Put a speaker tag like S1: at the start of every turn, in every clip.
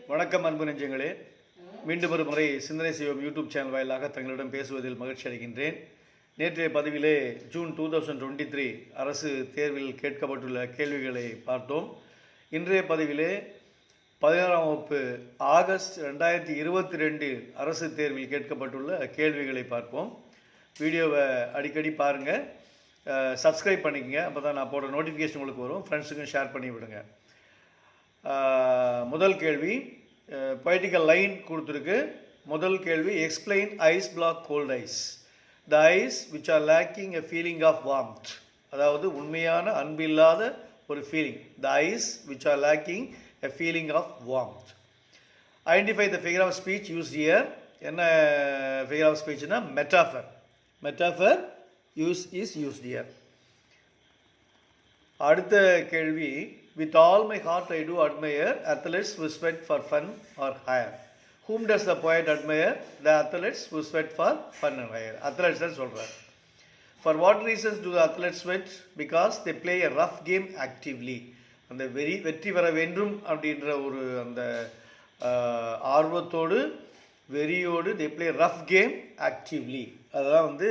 S1: வணக்கம் அன்பு நெஞ்சங்களே, மீண்டும் ஒரு முறை சிந்தனை செய்வோம் யூடியூப் சேனல் வாயிலாக தங்களிடம் பேசுவதில் மகிழ்ச்சி அடைகின்றேன். நேற்றைய பதிவிலே ஜூன் 2023 அரசு தேர்வில் கேட்கப்பட்டுள்ள கேள்விகளை பார்த்தோம். இன்றைய பதிவிலே 16ஆம் வகுப்பு ஆகஸ்ட் 2022 அரசு தேர்வில் கேட்கப்பட்டுள்ள கேள்விகளை பார்ப்போம். வீடியோவை அடிக்கடி பாருங்கள், சப்ஸ்கிரைப் பண்ணிக்கங்க, அப்போ தான் நான் போடுற நோட்டிஃபிகேஷன் உங்களுக்கு வரும். ஃப்ரெண்ட்ஸுக்கும் ஷேர் பண்ணி விடுங்க. முதல் கேள்வி பொய்டிக்கல் லைன் கொடுத்துருக்கு. முதல் கேள்வி, explain ice block cold eyes. The eyes which are lacking a feeling of warmth, அதாவது உண்மையான அன்பில்லாத ஒரு feeling. The eyes which are lacking a feeling of warmth. Identify the figure of speech use here. என்ன figure of ஸ்பீச்னா metaphor. Metaphor is used here. அடுத்த கேள்வி, with all my heart I do admire athletes who sweat for fun or hire. Whom does the poet admire? The athletes who sweat for fun and hire. Athletes தான் சொல்கிறார். For what reasons do the athletes sweat? Because they play a rough game actively. அந்த வெற்றி பெற வேண்டும் அப்படின்ற ஒரு அந்த ஆர்வத்தோடு வெறியோடு they play rough game actively. அதுதான் வந்து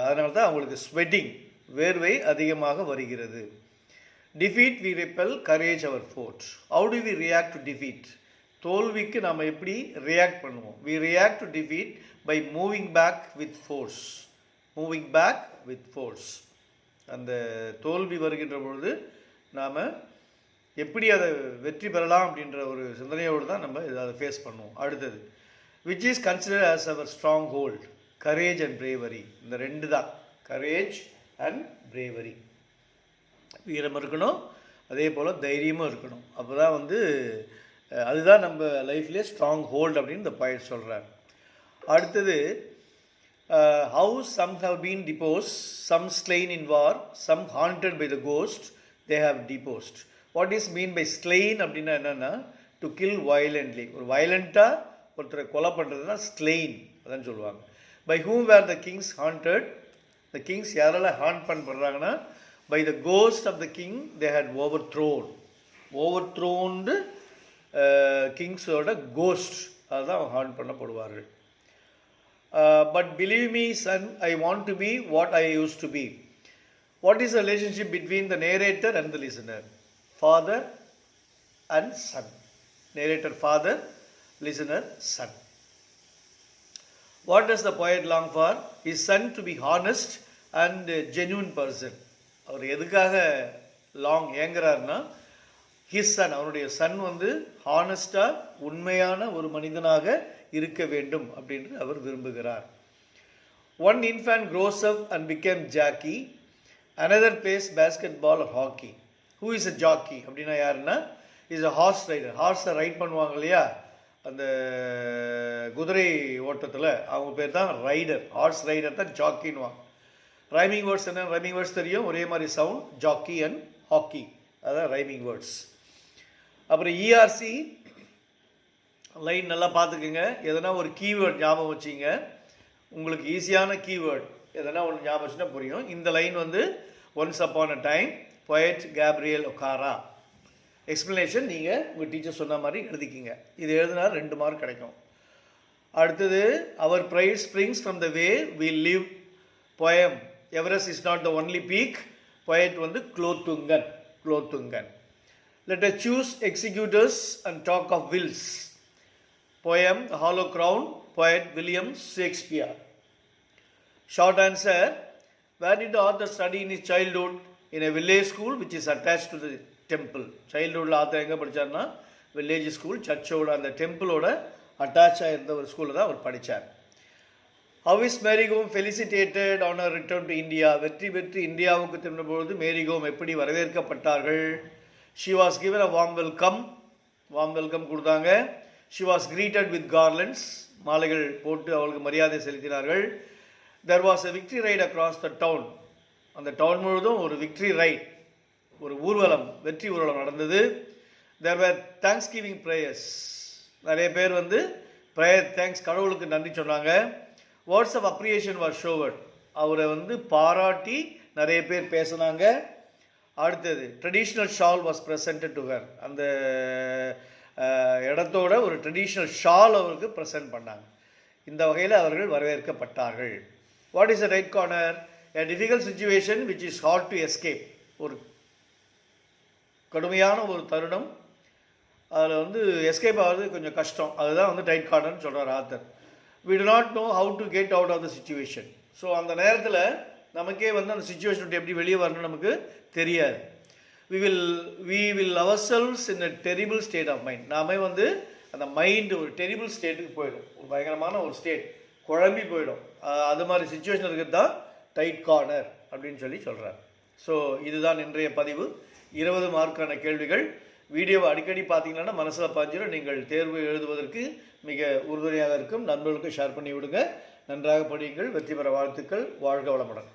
S1: அதனால தான் அவங்களுக்கு ஸ்வெட்டிங், வேர்வை அதிகமாக வருகிறது. Defeat we repel, courage our fort. How do we react to defeat? தோல்விக்கு நாம் எப்படி ரியாக்ட் பண்ணுவோம்? We react to defeat by moving back with force. Moving back with force. அந்த தோல்வி வருகின்ற பொழுது நாம் எப்படி அதை வெற்றி பெறலாம் அப்படின்ற ஒரு சிந்தனையோடு தான் நம்ம அதை ஃபேஸ் பண்ணுவோம். அடுத்தது, which is considered as our strong hold? Courage and bravery. இந்த ரெண்டு தான், courage and bravery. வீரம் இருக்கணும், அதே போல் தைரியமும் இருக்கணும். அப்போ தான் வந்து அதுதான் நம்ம லைஃப்லேயே ஸ்ட்ராங் ஹோல்ட் அப்படின்னு இந்த பாயிண்ட் சொல்கிறார். அடுத்தது, how some have been deposed, some slain in war, some haunted by the ghost, they have deposed. What is mean by slain அப்படின்னா என்னென்னா, டு கில் வயலண்ட்லி. ஒரு வயலண்ட்டாக ஒருத்தரை கொலை பண்ணுறதுனா ஸ்லெயின் அதான் சொல்லுவாங்க. By whom were the kings haunted. The kings யாரால் haunt பண்ணுறாங்கன்னா, by the ghost of the king they had overthrown கிங்ஸோட கோஸ்ட், அதுதான் ஹார்ன் பண்ணப்படுவார்கள். But believe me son, I want to be what I use to be. What is the relationship between the narrator and the listener? Father and son. Narrator father, listener son. What does the poet long for? His son to be honest and genuine person. அவர் எதுக்காக long ஏங்குறாருன்னா, his son, அவருடைய Sun வந்து ஹானஸ்டாக உண்மையான ஒரு மனிதனாக இருக்க வேண்டும் அப்படின்னு அவர் விரும்புகிறார். One infant grows up and became jockey, another plays basketball or hockey. Who is a jockey அப்படின்னா யாருன்னா, இஸ் அ ஹார்ஸ் ரைடர். ஹார்ஸை ரைட் பண்ணுவாங்க இல்லையா, அந்த குதிரை ஓட்டத்தில் அவங்க பேர் தான் ரைடர். ஹார்ஸ் ரைடர் தான் ஜாக்கின்னுவாங்க. ரைமிங் வேர்ட்ஸ் என்ன? ரைமிங் வேர்ட்ஸ் தெரியும், ஒரே மாதிரி சவுண்ட், ஜாக்கி அண்ட் ஹாக்கி, அதான் ரைமிங் வேர்ட்ஸ். அப்புறம் இஆர்சி லைன் நல்லா பார்த்துக்குங்க. எதனா ஒரு கீவேர்ட் ஞாபகம் வச்சிங்க, உங்களுக்கு ஈஸியான கீவேர்ட் எதனா ஒன்று ஞாபகம் வச்சுன்னா புரியும். இந்த லைன் வந்து once upon a time, poet Gabriel Okara. Explanation நீங்கள் உங்கள் டீச்சர் சொன்ன மாதிரி எழுதிக்கிங்க. இது எழுதினா 2 மார்க் கிடைக்கும். அடுத்தது, our pride springs from the way we live. poem, Everest is not the only peak. poet வந்து Kulothungan. Let us choose executors and talk of wills. poem, The Hollow Crown. poet William Shakespeare. Short answer, where did the author study in his childhood? In a village school which is attached to the temple. childhood author எங்கே படித்தார்னா, village school, சர்ச்சோட அந்த டெம்பிளோட அட்டாச்சாக இருந்த ஒரு ஸ்கூலில் தான் அவர் படித்தார். How is Mary Kom felicitated on her return to India? வெற்றி பெற்று இந்தியாவுக்கு திரும்பும்போது மேரி கோம் எப்படி வரவேற்கப்பட்டார்கள்? She was given a warm welcome கொடுத்தாங்க. She was greeted with garlands, மாலைகள் போட்டு அவளுக்கு மரியாதை செலுத்தினார்கள். There was a victory ride across the town. அந்த டவுன் முழுவதும் ஒரு victory ride, ஒரு ஊர்வலம், வெற்றி ஊர்வலம் நடந்தது. There were thanksgiving prayers. நிறைய பேர் வந்து ப்ரேயர், தேங்க்ஸ், கடவுளுக்கு நன்றி சொன்னாங்க. Words of appreciation was showered. அவரை வந்து பாராட்டி நிறைய பேர் பேசினாங்க. அடுத்தது, traditional shawl was presented to her. அந்த இடத்தோட ஒரு ட்ரெடிஷ்னல் ஷால் அவருக்கு ப்ரெசென்ட் பண்ணாங்க. இந்த வகையில் அவர்கள் வரவேற்கப்பட்டார்கள். What is the right corner? a difficult situation which is hard to escape. ஒரு கடுமையான ஒரு தருணம், அதில் வந்து எஸ்கேப் ஆகிறது கொஞ்சம் கஷ்டம். அதுதான் வந்து ரைட் கார்னர்னு சொல்கிறார் author. we do not know how to get out of the situation. So அந்த நேரத்தில் நமக்கே வந்து அந்த சுச்சுவேஷன் விட்டு எப்படி வெளியே வரணும்னு நமக்கு தெரியாது. we will ourselves in a terrible state of mind. நாமே வந்து அந்த மைண்டு ஒரு டெரிபிள் ஸ்டேட்டுக்கு போயிடும், ஒரு பயங்கரமான ஒரு ஸ்டேட், குழம்பி போயிடும். அது மாதிரி சுச்சுவேஷன் இருக்கிறது தான் டைட் கார்னர் அப்படின்னு சொல்கிறார். ஸோ இதுதான் இன்றைய பதிவு. 20 மார்க்கான கேள்விகள். வீடியோவை அடிக்கடி பார்த்தீங்கன்னா மனசில் பாஞ்சிடும். நீங்கள் தேர்வு எழுதுவதற்கு மிக உறுதுணையாக இருக்கும். நண்பர்களுக்கு ஷேர் பண்ணி விடுங்க. நன்றாக படியுங்கள். வெற்றி பெற வாழ்த்துக்கள். வாழ்க வளமுடன்.